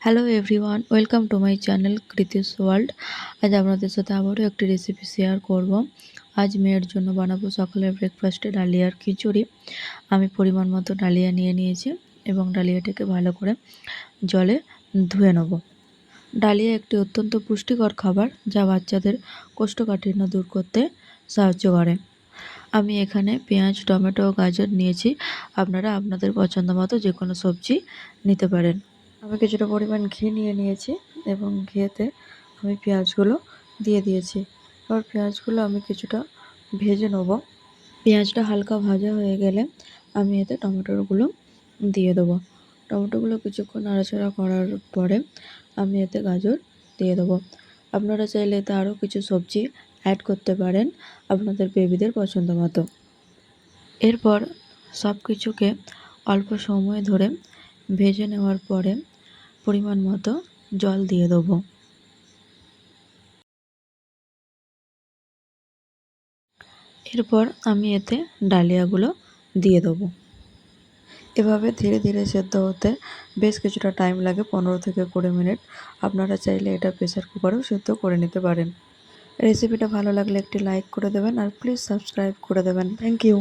Hello everyone, welcome to my channel Kriti's world. আজ আপনাদের সাথে আবারও একটি রেসিপি শেয়ার করব। আজ মেয়ের জন্য বানাবো সকালের ব্রেকফাস্টে ডালিয়ার খিচুড়ি। আমি পরিমাণ মতো ডালিয়া নিয়ে নিয়েছি এবং ডালিয়াটাকে ভালো করে জলে ধুয়ে নেব। ডালিয়া একটি অত্যন্ত পুষ্টিকর খাবার, যা বাচ্চাদের কোষ্ঠকাঠিন্য দূর করতে সাহায্য করে। আমি এখানে পেঁয়াজ, টমেটো ও গাজর নিয়েছি। আপনারা আপনাদের পছন্দ মতো যে কোনো সবজি নিতে পারেন। আমি কিছুটা পরিমাণ ঘি নিয়ে নিয়েছি এবং ঘিয়েতে আমি পেঁয়াজগুলো দিয়ে দিয়েছি। এবার পেঁয়াজগুলো আমি কিছুটা ভেজে নেব। পেঁয়াজটা হালকা ভাজা হয়ে গেলে আমি এতে টমেটোগুলো দিয়ে দেবো। টমেটোগুলো কিছুক্ষণ নাড়াচাড়া করার পরে আমি এতে গাজর দিয়ে দেবো। আপনারা চাইলে এতে আরও কিছু সবজি অ্যাড করতে পারেন আপনাদের বেবিদের পছন্দ মতো। এরপর সব কিছুকে অল্প সময় ধরে ভেজে নেওয়ার পরে পরিমাণ মতো জল দিয়ে দেবো। এরপর আমি এতে ডালিয়াগুলো দিয়ে দেবো। এভাবে ধীরে ধীরে সেদ্ধ হতে বেশ কিছুটা টাইম লাগে, 15 থেকে 20 মিনিট। আপনারা চাইলে এটা প্রেসার কুকারেও সেদ্ধ করে নিতে পারেন। রেসিপিটা ভালো লাগলে একটি লাইক করে দেবেন আর প্লিজ সাবস্ক্রাইব করে দেবেন। Thank you.